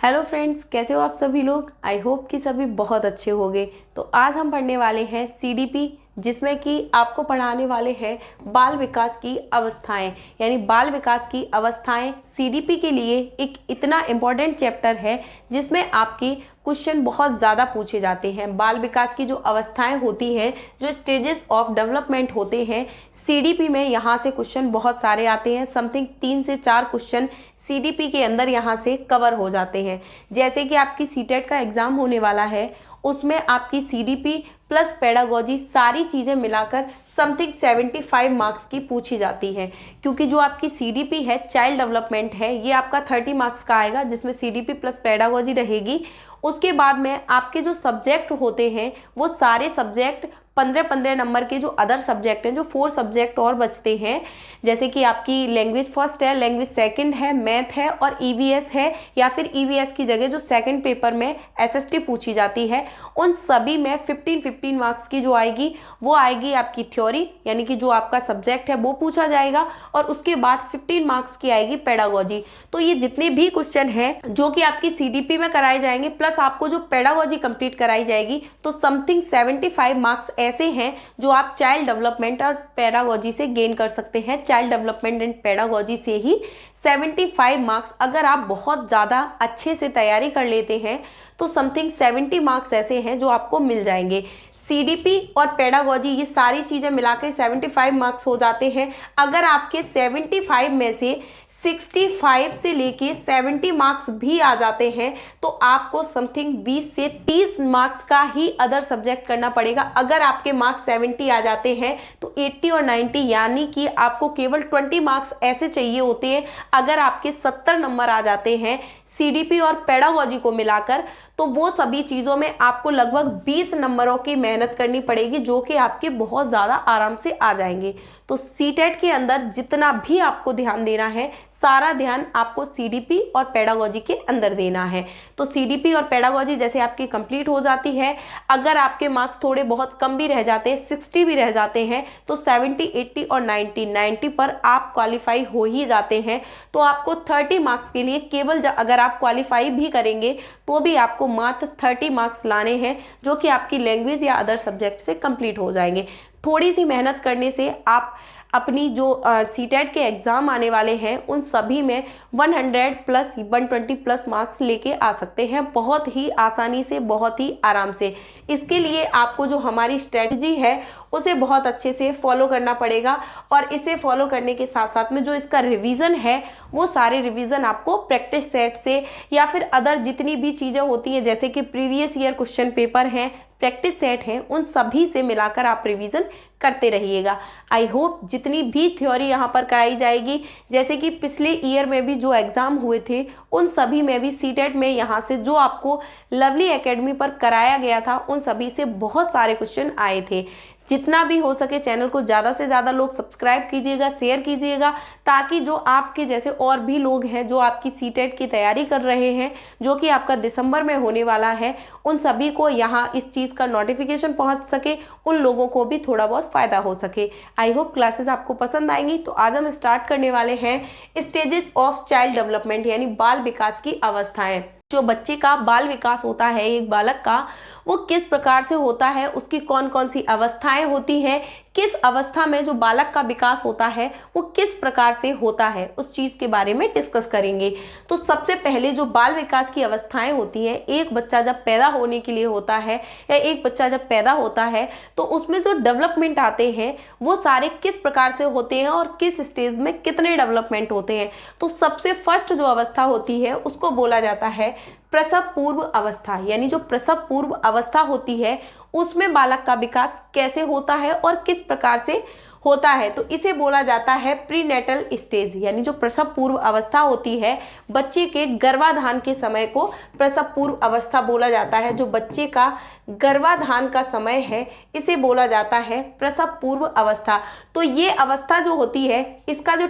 Hello friends, कैसे हो आप सभी लोग। आई होप कि सभी बहुत अच्छे होंगे। तो आज हम पढ़ने वाले हैं सीडीपी, जिसमें कि आपको पढ़ाने वाले हैं बाल विकास की अवस्थाएं। यानी बाल विकास की अवस्थाएं सीडीपी के लिए एक इतना इम्पॉर्टेंट चैप्टर है जिसमें आपके क्वेश्चन बहुत ज़्यादा पूछे जाते हैं। बाल विकास की जो अवस्थाएं होती हैं, जो स्टेजेस ऑफ डेवलपमेंट होते हैं, सीडीपी में यहाँ से क्वेश्चन बहुत सारे आते हैं। समथिंग 3 से 4 क्वेश्चन सीडीपी के अंदर यहाँ से कवर हो जाते हैं। जैसे कि आपकी सीटेट का एग्ज़ाम होने वाला है, उसमें आपकी सीडीपी प्लस पेडागोजी सारी चीज़ें मिलाकर समथिंग 75 मार्क्स की पूछी जाती है। क्योंकि जो आपकी सीडीपी है, चाइल्ड डेवलपमेंट है, ये आपका 30 मार्क्स का आएगा, जिसमें सीडीपी प्लस पेडागोजी रहेगी। उसके बाद में आपके जो सब्जेक्ट होते हैं, वो सारे सब्जेक्ट 15-15 नंबर के जो अदर सब्जेक्ट हैं, जो 4 सब्जेक्ट और बचते हैं, जैसे कि आपकी लैंग्वेज फर्स्ट है, लैंग्वेज सेकंड है, मैथ है और ईवीएस है, या फिर ईवीएस की जगह जो सेकंड पेपर में एसएसटी पूछी जाती है, उन सभी में 15-15 मार्क्स की जो आएगी वो आएगी आपकी थ्योरी, यानी कि जो आपका सब्जेक्ट है वो पूछा जाएगा। और उसके बाद 15 मार्क्स की आएगी पेडागोजी। तो ये जितने भी क्वेश्चन हैं जो कि आपकी सीडीपी में कराए जाएंगे, प्लस आपको जो पेडागोजी कंप्लीट कराई जाएगी, तो समथिंग 75 मार्क्स ऐसे हैं जो आप चाइल्ड डेवलपमेंट और पेडागोजी से गेन कर सकते हैं। चाइल्ड डेवलपमेंट एंड पेडागोजी से ही 75 मार्क्स अगर आप बहुत ज़्यादा अच्छे से तैयारी कर लेते हैं तो समथिंग 70 मार्क्स ऐसे हैं जो आपको मिल जाएंगे। सीडीपी और पेडागोजी ये सारी चीज़ें मिलाकर 75 मार्क्स हो जाते हैं। अगर आपके 75 में से 65 से लेके 70 मार्क्स भी आ जाते हैं तो आपको समथिंग 20 से 30 मार्क्स का ही अदर सब्जेक्ट करना पड़ेगा। अगर आपके मार्क्स 70 आ जाते हैं तो 80 और 90 यानी कि आपको केवल 20 मार्क्स ऐसे चाहिए होते हैं। अगर आपके 70 नंबर आ जाते हैं सीडीपी और पेडागोजी को मिलाकर, तो वो सभी चीज़ों में आपको लगभग 20 नंबरों की मेहनत करनी पड़ेगी, जो कि आपके बहुत ज़्यादा आराम से आ जाएंगे। तो सीटेट के अंदर जितना भी आपको ध्यान देना है, सारा ध्यान आपको सीडीपी और पेडागोजी के अंदर देना है। तो सीडीपी और पेडागोजी जैसे आपकी कंप्लीट हो जाती है, अगर आपके मार्क्स थोड़े बहुत कम भी रह जाते हैं, 60 भी रह जाते हैं, तो 70, 80 और 90 पर आप क्वालिफाई हो ही जाते हैं। तो आपको 30 मार्क्स के लिए केवल अगर आप क्वालिफाई भी करेंगे तो भी आपको मात्र 30 मार्क्स लाने हैं, जो कि आपकी लैंग्वेज या अदर सब्जेक्ट से कंप्लीट हो जाएंगे। थोड़ी सी मेहनत करने से आप अपनी जो सीटेट के एग्ज़ाम आने वाले हैं उन सभी में 100 प्लस 120 प्लस मार्क्स लेके आ सकते हैं, बहुत ही आसानी से, बहुत ही आराम से। इसके लिए आपको जो हमारी स्ट्रेटजी है उसे बहुत अच्छे से फॉलो करना पड़ेगा। और इसे फॉलो करने के साथ साथ में जो इसका रिवीजन है, वो सारे रिवीजन आपको प्रैक्टिस सेट से या फिर अदर जितनी भी चीज़ें होती हैं, जैसे कि प्रीवियस ईयर क्वेश्चन पेपर हैं, प्रैक्टिस सेट हैं, उन सभी से मिलाकर आप रिवीजन करते रहिएगा। आई होप जितनी भी थ्योरी यहाँ पर कराई जाएगी, जैसे कि पिछले ईयर में भी जो एग्ज़ाम हुए थे, उन सभी में भी सीटेट में यहाँ से जो आपको लवली एकेडमी पर कराया गया था, उन सभी से बहुत सारे क्वेश्चन आए थे। जितना भी हो सके चैनल को ज़्यादा से ज़्यादा लोग सब्सक्राइब कीजिएगा, शेयर कीजिएगा, ताकि जो आपके जैसे और भी लोग हैं जो आपकी सीटेट की तैयारी कर रहे हैं, जो कि आपका दिसंबर में होने वाला है, उन सभी को यहाँ इस चीज़ का नोटिफिकेशन पहुँच सके, उन लोगों को भी थोड़ा बहुत फ़ायदा हो सके। आई होप क्लासेस आपको पसंद आएंगी। तो आज हम स्टार्ट करने वाले हैं स्टेजेस ऑफ चाइल्ड डेवलपमेंट, यानी बाल विकास की अवस्थाएँ। जो बच्चे का बाल विकास होता है, एक बालक का, वो किस प्रकार से होता है, उसकी कौन कौन सी अवस्थाएं होती हैं, किस अवस्था में जो बालक का विकास होता है वो किस प्रकार से होता है, उस चीज़ के बारे में डिस्कस करेंगे। तो सबसे पहले जो बाल विकास की अवस्थाएं होती हैं, एक बच्चा जब पैदा होने के लिए होता है या एक बच्चा जब पैदा होता है तो उसमें जो डेवलपमेंट आते हैं वो सारे किस प्रकार से होते हैं और किस स्टेज में कितने डेवलपमेंट होते हैं। तो सबसे फर्स्ट जो अवस्था होती है उसको बोला जाता है प्रसव पूर्व अवस्था। यानी जो प्रसव पूर्व अवस्था होती है उसमें बालक का विकास कैसे होता है और किस प्रकार से होता है, तो इसे बोला जाता है प्रीनेटल स्टेज। यानी जो प्रसव पूर्व अवस्था होती है, बच्चे के गर्भाधान के समय को प्रसव पूर्व अवस्था बोला जाता है। जो बच्चे का गर्भाधान का समय है इसे बोला जाता है प्रसव पूर्व अवस्था। तो ये अवस्था जो होती है, इसका जो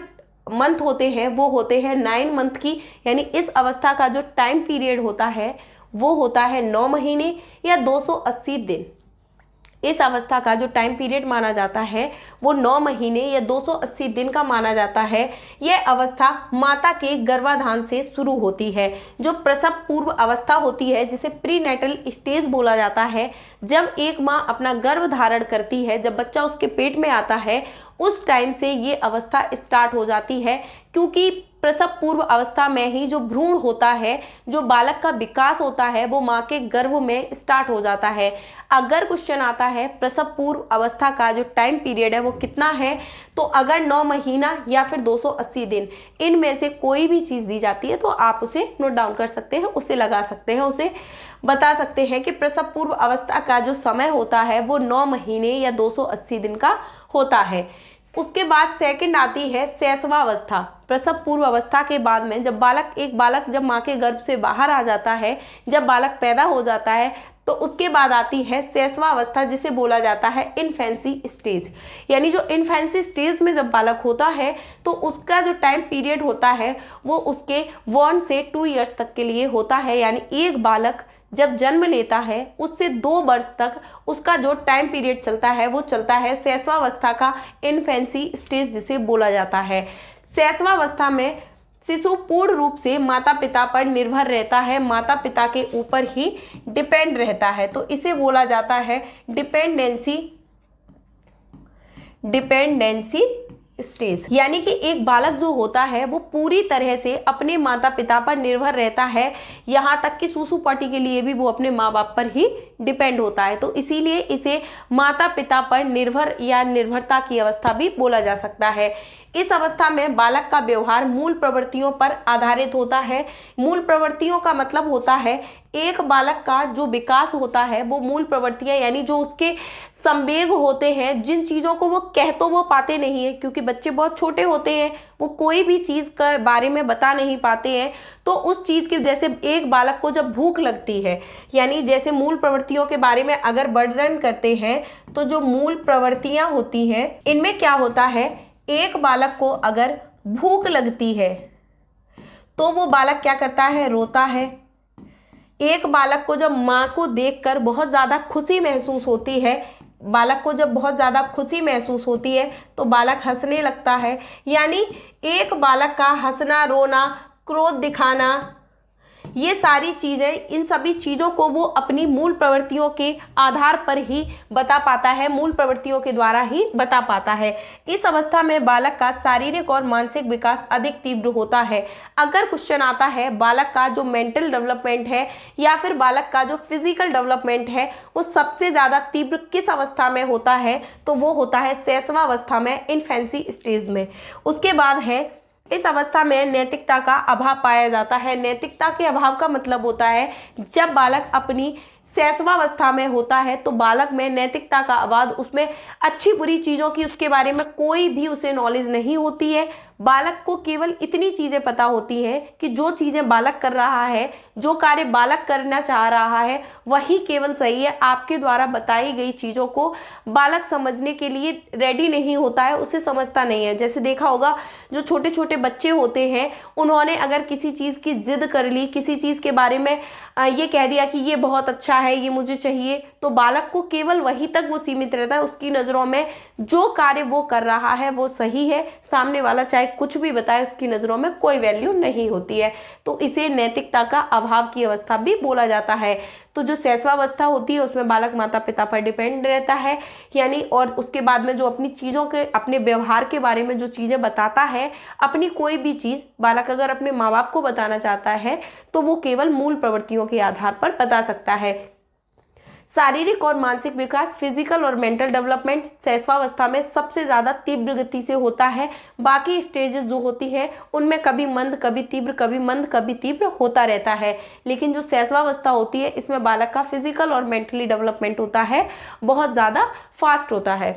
मंथ होते हैं वो होते हैं 9 मंथ की। यानी इस अवस्था का जो टाइम पीरियड होता है वो होता है 9 महीने या 280 दिन। इस अवस्था का जो टाइम पीरियड माना जाता है वो 9 महीने या 280 दिन का माना जाता है। यह अवस्था माता के गर्भाधान से शुरू होती है। जो प्रसव पूर्व अवस्था होती है जिसे प्रीनेटल स्टेज बोला जाता है, जब एक माँ अपना गर्भ धारण करती है, जब बच्चा उसके पेट में आता है, उस टाइम से ये अवस्था स्टार्ट हो जाती है। क्योंकि प्रसव पूर्व अवस्था में ही जो भ्रूण होता है, जो बालक का विकास होता है, वो माँ के गर्भ में स्टार्ट हो जाता है। अगर क्वेश्चन आता है प्रसव पूर्व अवस्था का जो टाइम पीरियड है वो कितना है, तो अगर 9 महीना या फिर 280 दिन इनमें से कोई भी चीज़ दी जाती है तो आप उसे नोट डाउन कर सकते हैं, उसे लगा सकते हैं, उसे बता सकते हैं कि प्रसव पूर्व अवस्था का जो समय होता है वो 9 महीने या 280 दिन का होता है। उसके बाद सेकंड आती है शैशवावस्था। प्रसव पूर्व अवस्था के बाद में जब एक बालक जब माँ के गर्भ से बाहर आ जाता है, जब बालक पैदा हो जाता है, तो उसके बाद आती है शैशवावस्था, जिसे बोला जाता है इन्फेंसी स्टेज। यानी जो इन्फेंसी स्टेज में जब बालक होता है तो उसका जो टाइम पीरियड होता है वो उसके 1 से 2 ईयर्स तक के लिए होता है। यानी एक बालक जब जन्म लेता है उससे 2 वर्ष तक उसका जो टाइम पीरियड चलता है वो चलता है शैशवावस्था का इन्फेंसी स्टेज, जिसे बोला जाता है। शैशवावस्था में शिशु पूर्ण रूप से माता पिता पर निर्भर रहता है, माता पिता के ऊपर ही डिपेंड रहता है, तो इसे बोला जाता है डिपेंडेंसी स्टेज। यानी कि एक बालक जो होता है वो पूरी तरह से अपने माता पिता पर निर्भर रहता है, यहाँ तक कि सूसू पॉटी के लिए भी वो अपने माँ बाप पर ही डिपेंड होता है। तो इसीलिए इसे माता पिता पर निर्भर या निर्भरता की अवस्था भी बोला जा सकता है। इस अवस्था में बालक का व्यवहार मूल प्रवृत्तियों पर आधारित होता है। मूल प्रवृत्तियों का मतलब होता है एक बालक का जो विकास होता है वो मूल प्रवृत्तियां, यानी जो उसके संवेग होते हैं, जिन चीज़ों को वो कह तो वो पाते नहीं है, क्योंकि बच्चे बहुत छोटे होते हैं, वो कोई भी चीज़ के बारे में बता नहीं पाते हैं। तो उस चीज़ की, जैसे एक बालक को जब भूख लगती है, यानी जैसे मूल प्रवृत्तियों के बारे में अगर वर्णन करते हैं तो जो मूल प्रवृत्तियां होती हैं इनमें क्या होता है, एक बालक को अगर भूख लगती है तो वो बालक क्या करता है, रोता है। एक बालक को जब माँ को देखकर बहुत ज़्यादा खुशी महसूस होती है, बालक को जब बहुत ज़्यादा खुशी महसूस होती है तो बालक हंसने लगता है। यानी एक बालक का हंसना, रोना, क्रोध दिखाना, ये सारी चीज़ें, इन सभी चीज़ों को वो अपनी मूल प्रवृत्तियों के आधार पर ही बता पाता है, मूल प्रवृत्तियों के द्वारा ही बता पाता है। इस अवस्था में बालक का शारीरिक और मानसिक विकास अधिक तीव्र होता है। अगर क्वेश्चन आता है बालक का जो मेंटल डेवलपमेंट है या फिर बालक का जो फिजिकल डेवलपमेंट है वो सबसे ज़्यादा तीव्र किस अवस्था में होता है, तो वो होता है शैशवावस्था में, इन्फेंसी स्टेज में। उसके बाद है इस अवस्था में नैतिकता का अभाव पाया जाता है। नैतिकता के अभाव का मतलब होता है जब बालक अपनी शैशवावस्था में होता है तो बालक में नैतिकता का अभाव, उसमें अच्छी बुरी चीज़ों की उसके बारे में कोई भी उसे नॉलेज नहीं होती है। बालक को केवल इतनी चीज़ें पता होती हैं कि जो चीज़ें बालक कर रहा है, जो कार्य बालक करना चाह रहा है वही केवल सही है। आपके द्वारा बताई गई चीज़ों को बालक समझने के लिए रेडी नहीं होता है, उसे समझता नहीं है। जैसे देखा होगा जो छोटे छोटे बच्चे होते हैं, उन्होंने अगर किसी चीज़ की जिद कर ली, किसी चीज़ के बारे में ये कह दिया कि ये बहुत अच्छा है, ये मुझे चाहिए, तो बालक को केवल वहीं तक वो सीमित रहता है। उसकी नज़रों में जो कार्य वो कर रहा है वो सही है, सामने वाला चाहे कुछ भी बताए उसकी नज़रों में कोई वैल्यू नहीं होती है। तो इसे नैतिकता का अभाव की अवस्था भी बोला जाता है। तो जो शैशवावस्था होती है उसमें बालक माता पिता पर डिपेंड रहता है, यानी, और उसके बाद में जो अपनी चीज़ों के, अपने व्यवहार के बारे में जो चीज़ें बताता है, अपनी कोई भी चीज़ बालक अगर अपने माँ बाप को बताना चाहता है तो वो केवल मूल प्रवृत्तियों के आधार पर बता सकता है। शारीरिक और मानसिक विकास, फिजिकल और मेंटल डेवलपमेंट शैशवावस्था में सबसे ज़्यादा तीव्र गति से होता है। बाकी स्टेजेस जो होती है उनमें कभी मंद, कभी तीव्र, कभी मंद, कभी तीव्र होता रहता है। लेकिन जो शैशवावस्था होती है इसमें बालक का फिजिकल और मेंटली डेवलपमेंट होता है, बहुत ज़्यादा फास्ट होता है।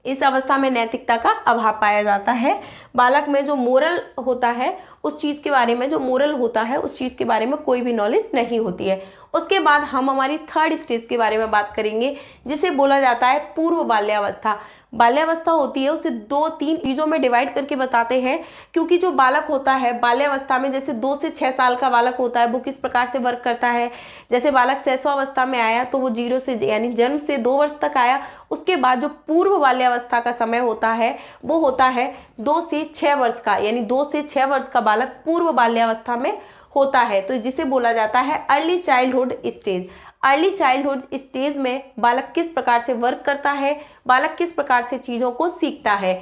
इस अवस्था में नैतिकता का अभाव पाया जाता है। बालक में जो मोरल होता है उस चीज़ के बारे में जो मोरल होता है उस चीज़ के बारे में कोई भी नॉलेज नहीं होती है। उसके बाद हम हमारी थर्ड स्टेज के बारे में बात करेंगे, जिसे बोला जाता है पूर्व बाल्यावस्था। बाल्यावस्था होती है उसे 2-3 चीज़ों में डिवाइड करके बताते हैं, क्योंकि जो बालक होता है बाल्यावस्था में, जैसे 2 से 6 साल का बालक होता है वो किस प्रकार से वर्क करता है। जैसे बालक शैशवावस्था में आया तो वो 0 से यानी जन्म से 2 वर्ष तक आया। उसके बाद जो पूर्व बाल्यावस्था का समय होता है वो होता है 2 से 6 वर्ष का, यानी 2 से 6 वर्ष का बालक पूर्व बाल्यावस्था में होता है, तो जिसे बोला जाता है early childhood stage. Early childhood stage में बालक किस प्रकार से वर्क करता है, बालक किस प्रकार से चीज़ों को सीखता है।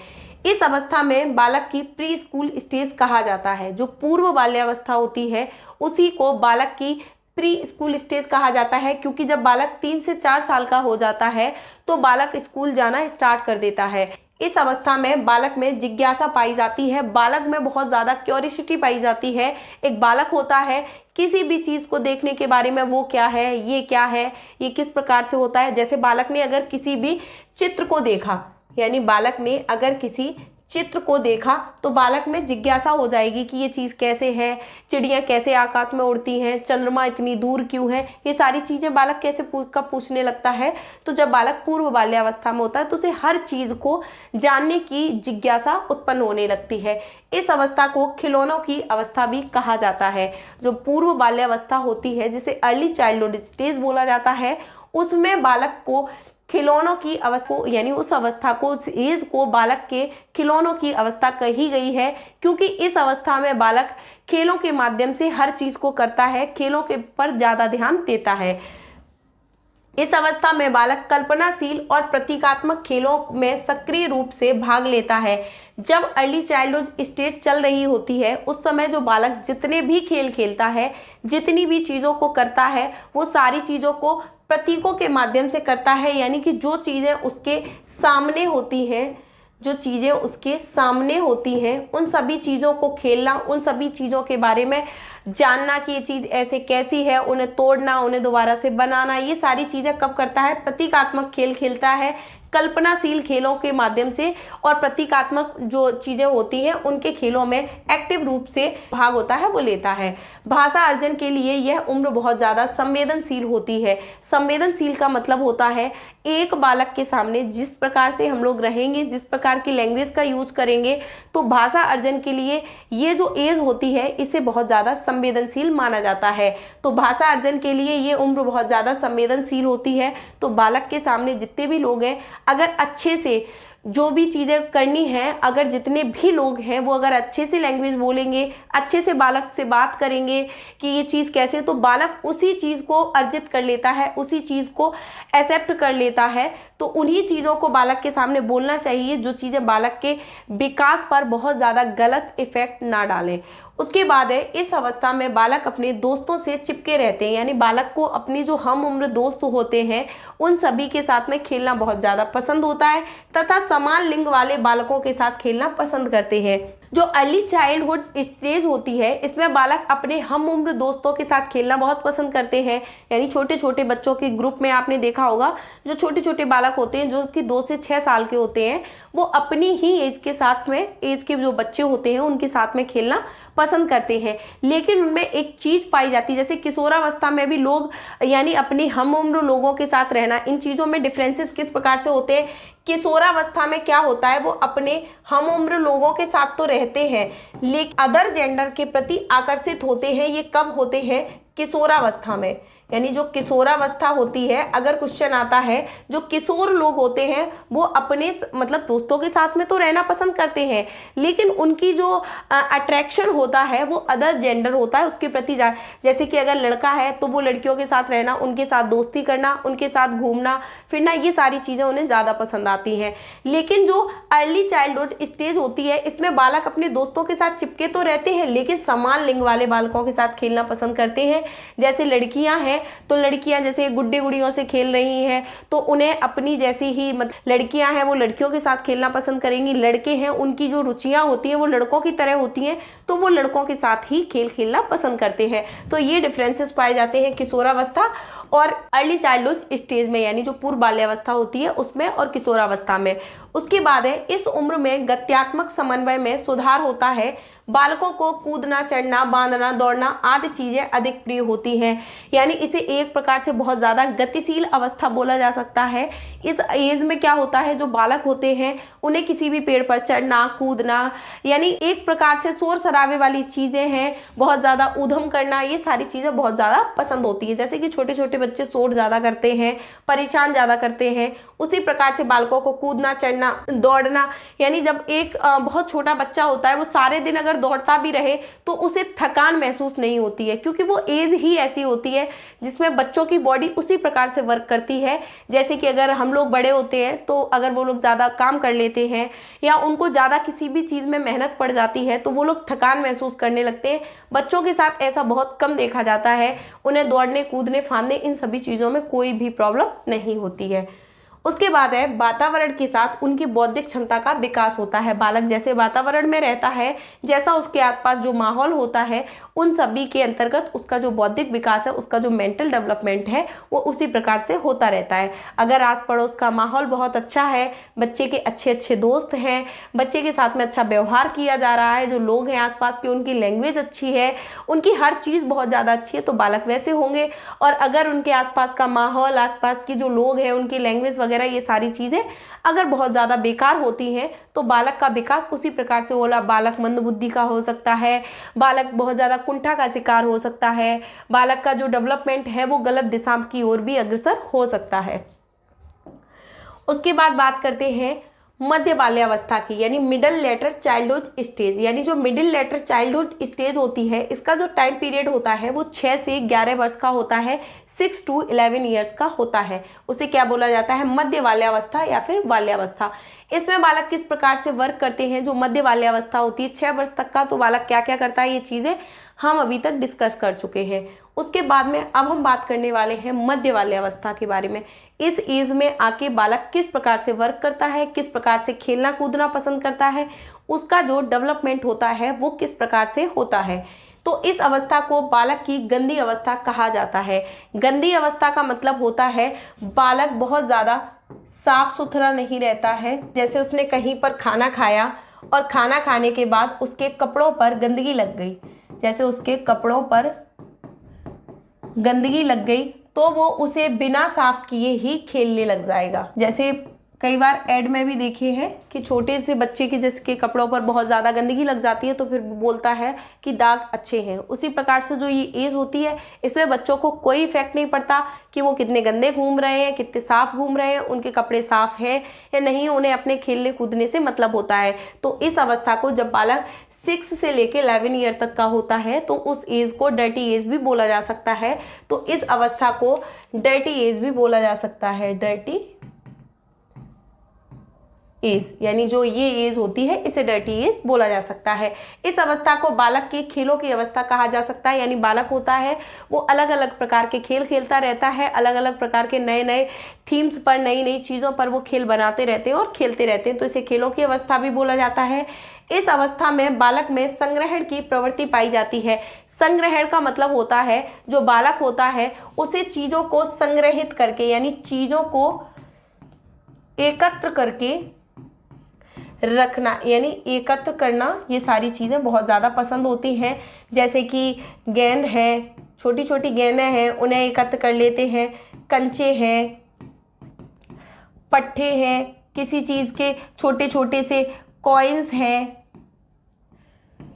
इस अवस्था में बालक की प्री स्कूल स्टेज कहा जाता है। जो पूर्व बाल्यावस्था होती है उसी को बालक की प्री स्कूल स्टेज कहा जाता है, क्योंकि जब बालक 3 से 4 साल का हो जाता है तो बालक स्कूल जाना स्टार्ट कर देता है। इस अवस्था में बालक में जिज्ञासा पाई जाती है, बालक में बहुत ज़्यादा क्यूरियोसिटी पाई जाती है। एक बालक होता है किसी भी चीज़ को देखने के बारे में, वो क्या है, ये क्या है, ये किस प्रकार से होता है। जैसे बालक ने अगर किसी भी चित्र को देखा, यानी बालक ने अगर किसी चित्र को देखा तो बालक में जिज्ञासा हो जाएगी कि ये चीज़ कैसे है, चिड़ियाँ कैसे आकाश में उड़ती हैं, चंद्रमा इतनी दूर क्यों है, ये सारी चीज़ें बालक कैसे कब पूछने लगता है। तो जब बालक पूर्व बाल्यावस्था में होता है तो उसे हर चीज़ को जानने की जिज्ञासा उत्पन्न होने लगती है। इस अवस्था को खिलौनों की अवस्था भी कहा जाता है। जो पूर्व बाल्यावस्था होती है जिसे अर्ली चाइल्डहुड स्टेज बोला जाता है, उसमें बालक को खिलौनों की अवस्था को, यानी उस अवस्था को, उस एज को बालक के खिलौनों की अवस्था कही गई है, क्योंकि इस अवस्था में बालक खेलों के माध्यम से हर चीज़ को करता है, खेलों के पर ज़्यादा ध्यान देता है। इस अवस्था में बालक कल्पनाशील और प्रतीकात्मक खेलों में सक्रिय रूप से भाग लेता है। जब अर्ली चाइल्डहुड स्टेज चल रही होती है उस समय जो बालक जितने भी खेल खेलता है, जितनी भी चीज़ों को करता है, वो सारी चीज़ों को प्रतीकों के माध्यम से करता है। यानी कि जो चीज़ें उसके सामने होती हैं, जो चीज़ें उसके सामने होती हैं, उन सभी चीज़ों को खेलना, उन सभी चीज़ों के बारे में जानना कि ये चीज़ ऐसे कैसी है, उन्हें तोड़ना, उन्हें दोबारा से बनाना, ये सारी चीज़ें कब करता है, प्रतीकात्मक खेल खेलता है, कल्पनाशील खेलों के माध्यम से। और प्रतीकात्मक जो चीज़ें होती हैं उनके खेलों में एक्टिव रूप से भाग होता है, वो लेता है। भाषा अर्जन के लिए यह उम्र बहुत ज़्यादा संवेदनशील होती है। संवेदनशील का मतलब होता है एक बालक के सामने जिस प्रकार से हम लोग रहेंगे, जिस प्रकार की लैंग्वेज का यूज करेंगे, तो भाषा अर्जन के लिए ये जो एज होती है इसे बहुत ज़्यादा संवेदनशील माना जाता है। तो भाषा अर्जन के लिए ये उम्र बहुत ज़्यादा संवेदनशील होती है। तो बालक के सामने जितने भी लोग हैं, अगर अच्छे से जो भी चीज़ें करनी है, अगर जितने भी लोग हैं वो अगर अच्छे से लैंग्वेज बोलेंगे, अच्छे से बालक से बात करेंगे कि ये चीज़ कैसे, तो बालक उसी चीज़ को अर्जित कर लेता है, उसी चीज़ को एक्सेप्ट कर लेता है। तो उन्हीं चीज़ों को बालक के सामने बोलना चाहिए जो चीज़ें बालक के विकास पर बहुत ज़्यादा गलत इफेक्ट ना डालें। उसके बाद है इस अवस्था में बालक अपने दोस्तों से चिपके रहते हैं, यानी बालक को अपनी जो हम उम्र दोस्त होते हैं उन सभी के साथ में खेलना बहुत ज़्यादा पसंद होता है तथा समान लिंग वाले बालकों के साथ खेलना पसंद करते हैं। जो अर्ली चाइल्डहुड स्टेज होती है इसमें बालक अपने हम उम्र दोस्तों के साथ खेलना बहुत पसंद करते हैं। यानी छोटे छोटे बच्चों के ग्रुप में आपने देखा होगा जो छोटे छोटे बालक होते हैं जो कि 2 से 6 साल के होते हैं, वो अपनी ही एज के साथ में, एज के जो बच्चे होते हैं उनके साथ में खेलना पसंद करते हैं। लेकिन उनमें एक चीज़ पाई जाती है, जैसे किशोरावस्था में भी लोग यानी अपने हम उम्र लोगों के साथ रहना, इन चीज़ों में डिफरेंसेस किस प्रकार से होते हैं। किशोरावस्था में क्या होता है, वो अपने हम उम्र लोगों के साथ तो रहते हैं लेकिन अदर जेंडर के प्रति आकर्षित होते हैं। ये कब होते हैं, किशोरावस्था में। यानी जो किशोरावस्था होती है, अगर क्वेश्चन आता है, जो किशोर लोग होते हैं वो अपने मतलब दोस्तों के साथ में तो रहना पसंद करते हैं लेकिन उनकी जो अट्रैक्शन होता है वो अदर जेंडर होता है उसके प्रति। जैसे कि अगर लड़का है तो वो लड़कियों के साथ रहना, उनके साथ दोस्ती करना, उनके साथ घूमना फिरना, ये सारी चीज़ें उन्हें ज़्यादा पसंद आती हैं। लेकिन जो अर्ली चाइल्डहुड स्टेज होती है इसमें बालक अपने दोस्तों के साथ चिपके तो रहते हैं लेकिन समान लिंग वाले बालकों के साथ खेलना पसंद करते हैं। जैसे लड़कियां हैं तो लड़कियां जैसे गुड्डे गुड़ियों से खेल रही हैं तो उन्हें अपनी जैसी ही लड़कियां हैं वो लड़कियों के साथ खेलना पसंद करेंगी। लड़के हैं उनकी जो रुचियां होती हैं वो लड़कों की तरह होती हैं तो वो लड़कों के साथ ही खेल खेलना पसंद करते हैं। तो ये डिफरेंसेस पाए जाते हैं किशोरावस्था और अर्ली चाइल्डहुड स्टेज में यानी जो पूर्व बाल्यावस्था होती है उसमें और किशोरावस्था में। उसके बाद है इस उम्र में गत्यात्मक समन्वय में सुधार होता है। बालकों को कूदना, चढ़ना, बांधना, दौड़ना आदि चीजें अधिक प्रिय होती हैं। यानी इसे एक प्रकार से बहुत ज्यादा गतिशील अवस्था बोला जा सकता है। इस एज में क्या होता है, जो बालक होते हैं उन्हें किसी भी पेड़ पर चढ़ना, कूदना, यानी एक प्रकार से शोर शराबे वाली चीजें हैं, बहुत ज्यादा ऊधम करना, ये सारी चीजें बहुत ज्यादा पसंद होती है। जैसे कि छोटे छोटे बच्चे शोर ज्यादा करते हैं, परेशान ज्यादा करते हैं, उसी प्रकार से बालकों को कूदना, चढ़ना, दौड़ना, यानी जब एक बहुत छोटा बच्चा होता है वो सारे दिन अगर दौड़ता भी रहे तो उसे थकान महसूस नहीं होती है, क्योंकि वो एज ही ऐसी होती है जिसमें बच्चों की बॉडी उसी प्रकार से वर्क करती है। जैसे कि अगर हम लोग बड़े होते हैं तो अगर वो लोग ज़्यादा काम कर लेते हैं या उनको ज़्यादा किसी भी चीज़ में मेहनत पड़ जाती है तो वो लोग थकान महसूस करने लगते हैं। बच्चों के साथ ऐसा बहुत कम देखा जाता है। उन्हें दौड़ने, कूदने, फांदने, इन सभी चीज़ों में कोई भी प्रॉब्लम नहीं होती है। उसके बाद है वातावरण के साथ उनकी बौद्धिक क्षमता का विकास होता है। बालक जैसे वातावरण में रहता है, जैसा उसके आसपास जो माहौल होता है, उन सभी के अंतर्गत उसका जो बौद्धिक विकास है, उसका जो मेंटल डेवलपमेंट है वो उसी प्रकार से होता रहता है। अगर आस पड़ोस का माहौल बहुत अच्छा है, बच्चे के अच्छे अच्छे दोस्त हैं, बच्चे के साथ में अच्छा व्यवहार किया जा रहा है, जो लोग हैं आसपास के उनकी लैंग्वेज अच्छी है, उनकी हर चीज़ बहुत ज़्यादा अच्छी है, तो बालक वैसे होंगे। और अगर उनके आसपास का माहौल, आसपास की जो लोग हैं, उनकी लैंग्वेज वगैरह, ये सारी चीजें अगर बहुत ज्यादा बेकार होती हैं तो बालक का विकास उसी प्रकार से होला। बालक मंदबुद्धि का हो सकता है, बालक बहुत ज्यादा कुंठा का शिकार हो सकता है, बालक का जो डेवलपमेंट है वो गलत दिशा की ओर भी अग्रसर हो सकता है। उसके बाद बात करते हैं मध्य बाल्यावस्था की, यानी मिडिल लेटर चाइल्डहुड स्टेज। यानी जो मिडिल लेटर चाइल्डहुड स्टेज होती है, इसका जो टाइम पीरियड होता है वो 6 से 11 वर्ष का होता है, 6 to 11 ईयर्स का होता है। उसे क्या बोला जाता है, मध्य बाल्यावस्था या फिर बाल्यावस्था। इसमें बालक किस प्रकार से वर्क करते हैं, जो मध्य बाल्यावस्था होती है 6 वर्ष तक का, तो बालक क्या क्या करता है, ये चीज़ें हम अभी तक डिस्कस कर चुके हैं। उसके बाद में अब हम बात करने वाले हैं मध्य बाल्यावस्था के बारे में। इस एज में आके बालक किस प्रकार से वर्क करता है, किस प्रकार से खेलना कूदना पसंद करता है, उसका जो डेवलपमेंट होता है वो किस प्रकार से होता है। तो इस अवस्था को बालक की गंदी अवस्था कहा जाता है। गंदी अवस्था का मतलब होता है बालक बहुत ज़्यादा साफ सुथरा नहीं रहता है। जैसे उसने कहीं पर खाना खाया और खाना खाने के बाद उसके कपड़ों पर गंदगी लग गई, जैसे उसके कपड़ों पर गंदगी लग गई तो वो उसे बिना साफ किए ही खेलने लग जाएगा। जैसे कई बार ऐड में भी देखे हैं कि छोटे से बच्चे के जिसके कपड़ों पर बहुत ज़्यादा गंदगी लग जाती है तो फिर बोलता है कि दाग अच्छे हैं। उसी प्रकार से जो ये एज होती है इसमें बच्चों को कोई इफेक्ट नहीं पड़ता कि वो कितने गंदे घूम रहे हैं, कितने साफ घूम रहे हैं, उनके कपड़े साफ हैं या नहीं, उन्हें अपने खेलने कूदने से मतलब होता है। तो इस अवस्था को जब बालक 6 से लेके 11 ईयर तक का होता है तो उस एज को डर्टी एज भी बोला जा सकता है। तो इस अवस्था को डर्टी एज भी बोला जा सकता है, डर्टी एज, यानी जो ये एज होती है इसे डर्टी एज बोला जा सकता है। इस अवस्था को बालक के खेलों की अवस्था कहा जा सकता है। यानी बालक होता है वो अलग अलग प्रकार के खेल खेलता रहता है, अलग अलग प्रकार के नए नए थीम्स पर, नई नई चीज़ों पर वो खेल बनाते रहते हैं और खेलते रहते हैं, तो इसे खेलों की अवस्था भी बोला जाता है। इस अवस्था में बालक में संग्रहण की प्रवृत्ति पाई जाती है। संग्रहण का मतलब होता है जो बालक होता है उसे चीज़ों को संग्रहित करके, यानी चीज़ों को एकत्र करके रखना, यानी एकत्र करना, ये सारी चीज़ें बहुत ज़्यादा पसंद होती हैं। जैसे कि गेंद है, छोटी छोटी गेंदें हैं, उन्हें एकत्र कर लेते हैं, कंचे हैं, पट्टे हैं, किसी चीज़ के छोटे छोटे से कॉइन्स हैं,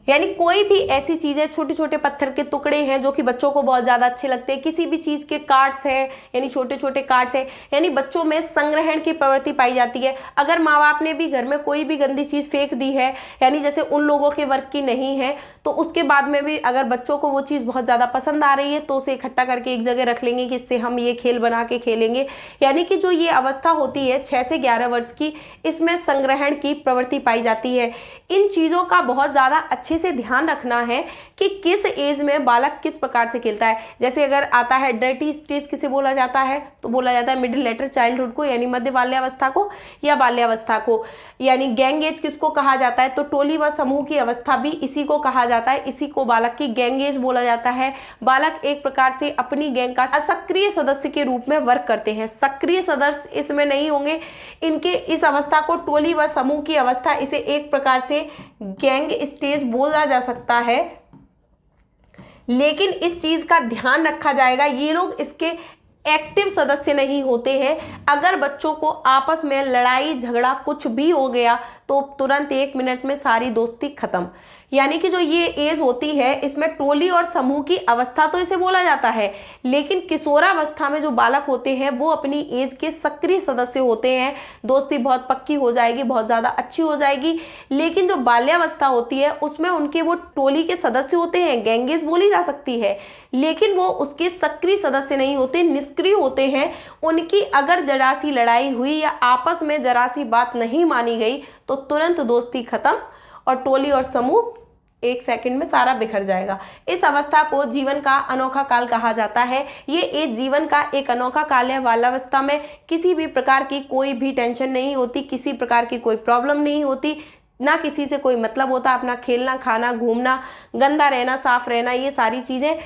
यानी कोई भी ऐसी चीज़ें, छोटे छोटे पत्थर के टुकड़े हैं जो कि बच्चों को बहुत ज़्यादा अच्छे लगते हैं, किसी भी चीज़ के कार्ड्स हैं, यानी छोटे छोटे कार्ड्स हैं, यानी बच्चों में संग्रहण की प्रवृत्ति पाई जाती है। अगर माँ बाप ने भी घर में कोई भी गंदी चीज़ फेंक दी है, यानी जैसे उन लोगों के वर्क की नहीं है, तो उसके बाद में भी अगर बच्चों को वो चीज़ बहुत ज़्यादा पसंद आ रही है तो उसे इकट्ठा करके एक जगह रख लेंगे कि इससे हम ये खेल बना के खेलेंगे। यानी कि जो ये अवस्था होती है 6 से 11 वर्ष की, इसमें संग्रहण की प्रवृत्ति पाई जाती है। इन चीज़ों का बहुत ज़्यादा अच्छे अच्छे से ध्यान रखना है कि किस एज में बालक किस प्रकार से खेलता है। जैसे अगर आता है डर्टी स्टेज किसे बोला जाता है, तो बोला जाता है मिडिल लेटर चाइल्डहुड को यानी मध्य बाल्यावस्था को, या बाल्यावस्था को। यानी गैंग एज किसको कहा जाता है, तो टोली व समूह की अवस्था भी इसी को कहा जाता है, इसी को बालक की गैंग एज बोला जाता है। बालक एक प्रकार से अपनी गैंग का असक्रिय सदस्य के रूप में वर्क करते हैं, सक्रिय सदस्य इसमें नहीं होंगे। इनके इस अवस्था को टोली व समूह की अवस्था, इसे एक प्रकार से गैंग स्टेज बोला जा सकता है। लेकिन इस चीज का ध्यान रखा जाएगा, ये लोग इसके एक्टिव सदस्य नहीं होते हैं। अगर बच्चों को आपस में लड़ाई झगड़ा कुछ भी हो गया तो तुरंत 1 मिनट में सारी दोस्ती खत्म। यानी कि जो ये एज होती है इसमें टोली और समूह की अवस्था तो इसे बोला जाता है, लेकिन किशोरावस्था में जो बालक होते हैं वो अपनी एज के सक्रिय सदस्य होते हैं। दोस्ती बहुत पक्की हो जाएगी, बहुत ज़्यादा अच्छी हो जाएगी। लेकिन जो बाल्यावस्था होती है उसमें उनके वो टोली के सदस्य होते हैं, गैंगेज बोली जा सकती है, लेकिन वो उसके सक्रिय सदस्य नहीं होते, निष्क्रिय होते हैं। उनकी अगर जरा सी लड़ाई हुई या आपस में जरा सी बात नहीं मानी गई तो तुरंत दोस्ती खत्म और टोली और समूह 1 सेकंड में सारा बिखर जाएगा। इस अवस्था को जीवन का अनोखा काल कहा जाता है। ये एक जीवन का एक अनोखा काल है। बाल्यावस्था में किसी भी प्रकार की कोई भी टेंशन नहीं होती, किसी प्रकार की कोई प्रॉब्लम नहीं होती, ना किसी से कोई मतलब होता। अपना खेलना, खाना, घूमना, गंदा रहना, साफ रहना, ये सारी चीज़ें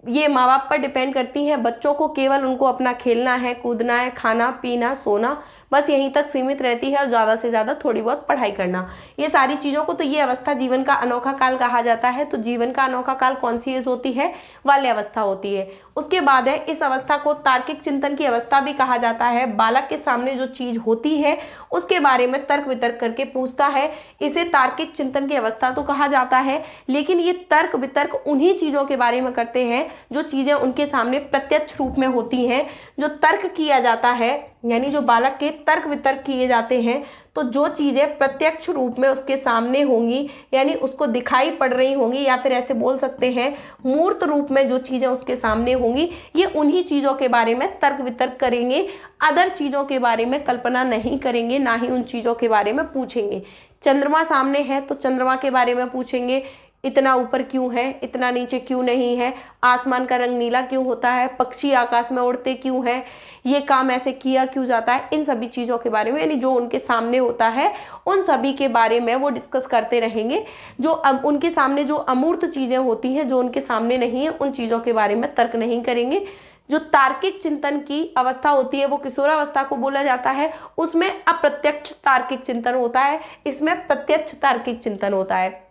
ये माँ बाप पर डिपेंड करती हैं। बच्चों को केवल उनको अपना खेलना है, कूदना है, खाना पीना, सोना, बस यहीं तक सीमित रहती है और ज़्यादा से ज़्यादा थोड़ी बहुत पढ़ाई करना, ये सारी चीज़ों को तो ये अवस्था जीवन का अनोखा काल कहा जाता है। तो जीवन का अनोखा काल कौन सी एज होती है, बाल्यावस्था होती है। उसके बाद है इस अवस्था को तार्किक चिंतन की अवस्था भी कहा जाता है। बालक के सामने जो चीज़ होती है उसके बारे में तर्क वितर्क करके पूछता है, इसे तार्किक चिंतन की अवस्था तो कहा जाता है। लेकिन ये तर्क वितर्क उन्हीं चीज़ों के बारे में करते हैं जो चीज़ें उनके सामने प्रत्यक्ष रूप में होती हैं। जो तर्क किया जाता है यानी जो बालक के तर्क वितर्क किए जाते हैं, तो जो चीज़ें प्रत्यक्ष रूप में उसके सामने होंगी यानी उसको दिखाई पड़ रही होंगी, या फिर ऐसे बोल सकते हैं मूर्त रूप में जो चीज़ें उसके सामने होंगी, ये उन्हीं चीज़ों के बारे में तर्क वितर्क करेंगे। अदर चीज़ों के बारे में कल्पना नहीं करेंगे, ना ही उन चीज़ों के बारे में पूछेंगे। चंद्रमा सामने है तो चंद्रमा के बारे में पूछेंगे, इतना ऊपर क्यों है, इतना नीचे क्यों नहीं है, आसमान का रंग नीला क्यों होता है, पक्षी आकाश में उड़ते क्यों हैं, ये काम ऐसे किया क्यों जाता है, इन सभी चीज़ों के बारे में यानी जो उनके सामने होता है उन सभी के बारे में वो डिस्कस करते रहेंगे। जो उनके सामने जो अमूर्त चीज़ें होती हैं, जो उनके सामने नहीं है, उन चीज़ों के बारे में तर्क नहीं करेंगे। जो तार्किक चिंतन की अवस्था होती है वो किशोरावस्था को बोला जाता है। उसमें अप्रत्यक्ष तार्किक चिंतन होता है, इसमें प्रत्यक्ष तार्किक चिंतन होता है।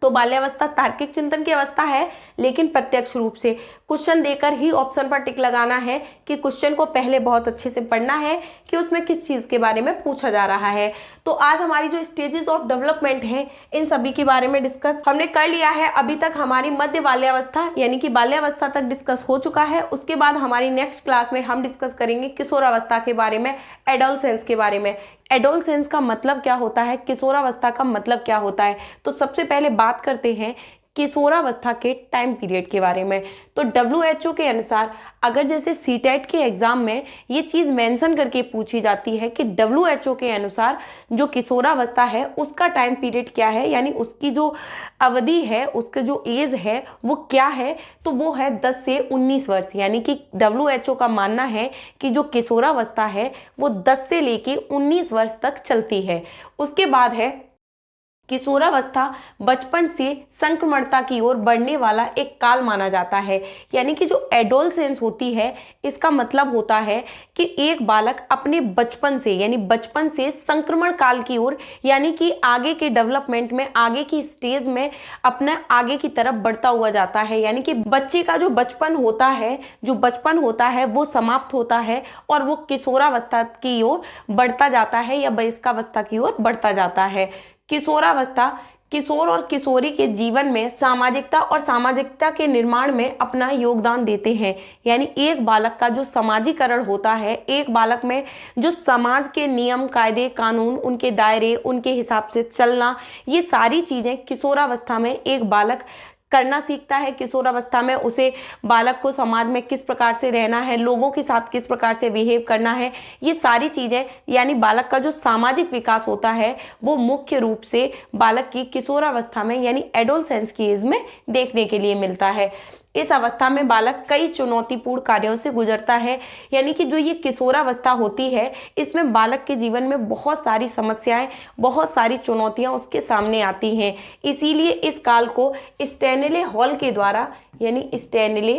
तो बाल्यावस्था तार्किक चिंतन की अवस्था है, लेकिन प्रत्यक्ष रूप से क्वेश्चन देकर ही ऑप्शन पर टिक लगाना है कि क्वेश्चन को पहले बहुत अच्छे से पढ़ना है कि उसमें किस चीज़ के बारे में पूछा जा रहा है। तो आज हमारी जो स्टेजेस ऑफ डेवलपमेंट हैं इन सभी के बारे में डिस्कस हमने कर लिया है। अभी तक हमारी मध्य बाल्यावस्था यानी कि बाल्यावस्था तक डिस्कस हो चुका है। उसके बाद हमारी नेक्स्ट क्लास में हम डिस्कस करेंगे किशोरावस्था के बारे में, एडोलसेंस के बारे में। एडोलसेंस का मतलब क्या होता है, किशोरावस्था का मतलब क्या होता है। तो सबसे पहले बात करते हैं किशोरावस्था के टाइम पीरियड के बारे में। तो WHO के अनुसार अगर जैसे सीटेट के एग्जाम में ये चीज़ मेंशन करके पूछी जाती है कि WHO के अनुसार जो किशोरावस्था है उसका टाइम पीरियड क्या है, यानी उसकी जो अवधि है, उसका जो एज है वो क्या है, तो वो है 10 से 19 वर्ष। यानी कि WHO का मानना है कि जो किशोरावस्था है वो 10 से लेके 19 वर्ष तक चलती है। उसके बाद है किशोरावस्था बचपन से संक्रमणता की ओर बढ़ने वाला एक काल माना जाता है। यानी कि जो एडोलसेंस होती है इसका मतलब होता है कि एक बालक अपने बचपन से यानी बचपन से संक्रमण काल की ओर यानी कि आगे के डेवलपमेंट में, आगे की स्टेज में अपना आगे की तरफ बढ़ता हुआ जाता है। यानी कि बच्चे का जो बचपन होता है वो समाप्त होता है और वो किशोरावस्था की ओर बढ़ता जाता है या वयस्कावस्था की ओर बढ़ता जाता है। किशोरावस्था किशोर और किशोरी के जीवन में सामाजिकता और सामाजिकता के निर्माण में अपना योगदान देते हैं। यानी एक बालक का जो समाजीकरण होता है, एक बालक में जो समाज के नियम, कायदे, कानून, उनके दायरे, उनके हिसाब से चलना, ये सारी चीज़ें किशोरावस्था में एक बालक करना सीखता है। किशोरावस्था में उसे बालक को समाज में किस प्रकार से रहना है, लोगों के साथ किस प्रकार से बिहेव करना है, ये सारी चीज़ें यानी बालक का जो सामाजिक विकास होता है वो मुख्य रूप से बालक की किशोरावस्था में यानी एडोलसेंस की एज में देखने के लिए मिलता है। इस अवस्था में बालक कई चुनौतीपूर्ण कार्यों से गुजरता है, यानी कि जो ये किशोरावस्था होती है इसमें बालक के जीवन में बहुत सारी समस्याएं, बहुत सारी चुनौतियां उसके सामने आती हैं। इसीलिए इस काल को स्टैनले हॉल के द्वारा यानी स्टैनले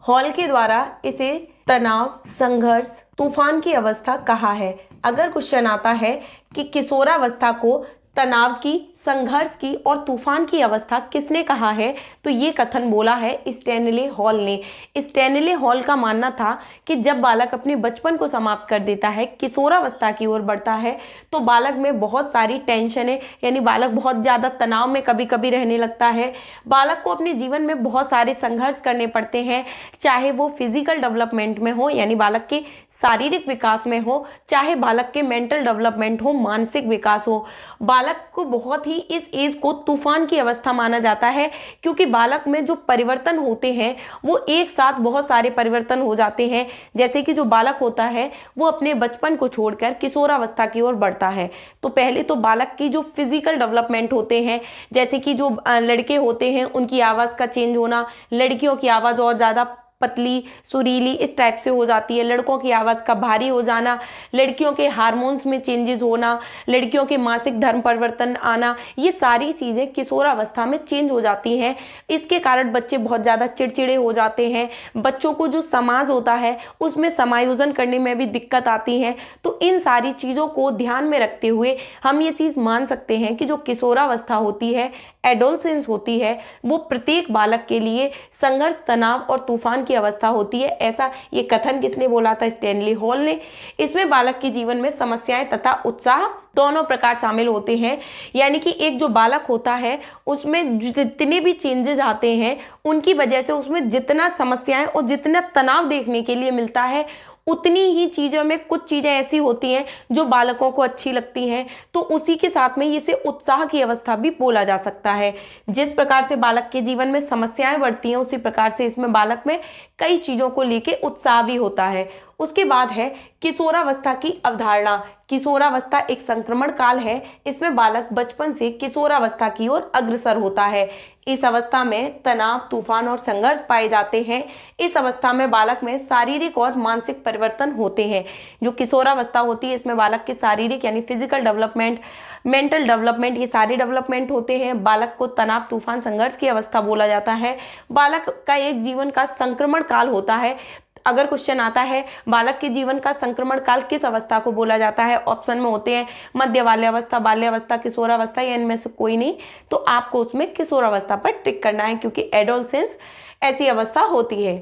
हॉल के द्वारा इसे तनाव, संघर्ष, तूफान की अवस्था कहा है। अगर क्वेश्चन आता है कि किशोरावस्था को तनाव की, संघर्ष की और तूफान की अवस्था किसने कहा है, तो ये कथन बोला है स्टैनले हॉल ने। स्टैनले हॉल का मानना था कि जब बालक अपने बचपन को समाप्त कर देता है, किशोरावस्था की ओर बढ़ता है, तो बालक में बहुत सारी टेंशनें यानी बालक बहुत ज़्यादा तनाव में कभी कभी रहने लगता है। बालक को अपने जीवन में बहुत सारे संघर्ष करने पड़ते हैं, चाहे वो फिजिकल डेवलपमेंट में हो यानी बालक के शारीरिक विकास में हो, चाहे बालक के मेंटल डेवलपमेंट हो, मानसिक विकास हो। बालक को बहुत ही इस एज को तूफान की अवस्था माना जाता है, क्योंकि बालक में जो परिवर्तन होते हैं वो एक साथ बहुत सारे परिवर्तन हो जाते हैं। जैसे कि जो बालक होता है वो अपने बचपन को छोड़कर किशोरावस्था की ओर बढ़ता है, तो पहले तो बालक की जो फिजिकल डेवलपमेंट होते हैं, जैसे कि जो लड़के होते हैं उनकी आवाज़ का चेंज होना, लड़कियों की आवाज़ और ज़्यादा पतली, सुरीली इस टाइप से हो जाती है, लड़कों की आवाज़ का भारी हो जाना, लड़कियों के हार्मोन्स में चेंजेस होना, लड़कियों के मासिक धर्म परिवर्तन आना, ये सारी चीज़ें किशोरावस्था में चेंज हो जाती हैं। इसके कारण बच्चे बहुत ज़्यादा चिड़चिड़े हो जाते हैं, बच्चों को जो समाज होता है उसमें समायोजन करने में भी दिक्कत आती है। तो इन सारी चीज़ों को ध्यान में रखते हुए हम ये चीज़ मान सकते हैं कि जो किशोरावस्था होती है, एडोलसेंस होती है, वो प्रत्येक बालक के लिए संघर्ष, तनाव और तूफान की अवस्था होती है। ऐसा ये कथन किसने बोला था? स्टैनले हॉल ने। इसमें बालक के जीवन में समस्याएं तथा उत्साह दोनों प्रकार शामिल होते हैं, यानी कि एक जो बालक होता है उसमें जितने भी चेंजेस आते हैं उनकी वजह से उसमें जितना समस्याएं और जितना तनाव देखने के लिए मिलता है, उतनी ही चीज़ों में कुछ चीज़ें ऐसी होती हैं जो बालकों को अच्छी लगती हैं, तो उसी के साथ में इसे उत्साह की अवस्था भी बोला जा सकता है। जिस प्रकार से बालक के जीवन में समस्याएं बढ़ती हैं उसी प्रकार से इसमें बालक में कई चीज़ों को लेके उत्साह भी होता है। उसके बाद है किशोरावस्था की अवधारणा। किशोरावस्था एक संक्रमण काल है, इसमें बालक बचपन से किशोरावस्था की ओर अग्रसर होता है। इस अवस्था में तनाव, तूफान और संघर्ष पाए जाते हैं। इस अवस्था में बालक में शारीरिक और मानसिक परिवर्तन होते हैं। जो किशोरावस्था होती है इसमें बालक के शारीरिक यानी फिजिकल डेवलपमेंट, मेंटल डेवलपमेंट, ये सारे डेवलपमेंट होते हैं। बालक को तनाव, तूफान, संघर्ष की अवस्था बोला जाता है। बालक का एक जीवन का संक्रमण काल होता है। अगर क्वेश्चन आता है बालक के जीवन का संक्रमण काल किस अवस्था को बोला जाता है, ऑप्शन में होते हैं मध्य बाल्यावस्था, बाल्यावस्था, किशोरावस्था या इनमें से कोई नहीं, तो आपको उसमें किशोरावस्था पर टिक करना है, क्योंकि एडोलसेंस ऐसी अवस्था होती है।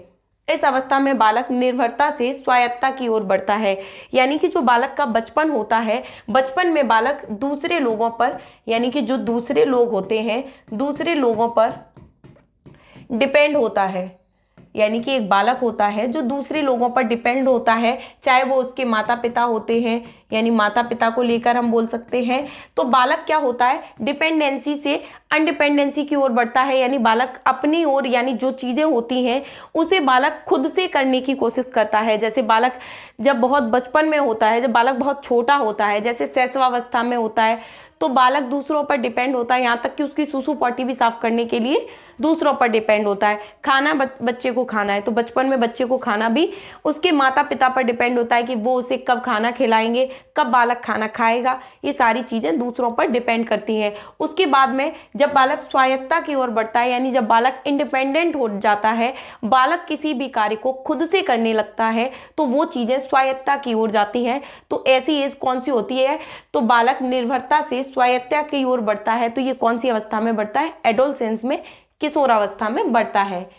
इस अवस्था में बालक निर्भरता से स्वायत्तता की ओर बढ़ता है, यानी कि जो बालक का बचपन होता है, बचपन में बालक दूसरे लोगों पर यानी कि जो दूसरे लोग होते हैं दूसरे लोगों पर डिपेंड होता है। यानी कि एक बालक होता है जो दूसरे लोगों पर डिपेंड होता है, चाहे वो उसके माता पिता होते हैं यानी माता पिता को लेकर हम बोल सकते हैं। तो बालक क्या होता है, डिपेंडेंसी से अनडिपेंडेंसी की ओर बढ़ता है, यानी बालक अपनी ओर यानी जो चीज़ें होती हैं उसे बालक खुद से करने की कोशिश करता है। जैसे बालक जब बहुत बचपन में होता है, जब बालक बहुत छोटा होता है, जैसे शैशवावस्था में होता है, तो बालक दूसरों पर डिपेंड होता है, यहाँ तक कि उसकी सूसू पॉटी भी साफ करने के लिए दूसरों पर डिपेंड होता है। खाना बच्चे को खाना है तो बचपन में बच्चे को खाना भी उसके माता पिता पर डिपेंड होता है कि वो उसे कब खाना खिलाएंगे, कब बालक खाना खाएगा, ये सारी चीज़ें दूसरों पर डिपेंड करती हैं। उसके बाद में जब बालक स्वायत्तता की ओर बढ़ता है, यानी जब बालक इंडिपेंडेंट हो जाता है, बालक किसी भी कार्य को खुद से करने लगता है, तो वो चीज़ें स्वायत्तता की ओर जाती हैं। तो ऐसी एज कौन सी होती है, तो बालक निर्भरता से स्वायत्तता की ओर बढ़ता है। तो ये कौन सी अवस्था में बढ़ता है, एडोलसेंस में, किशोरावस्था में बढ़ता है।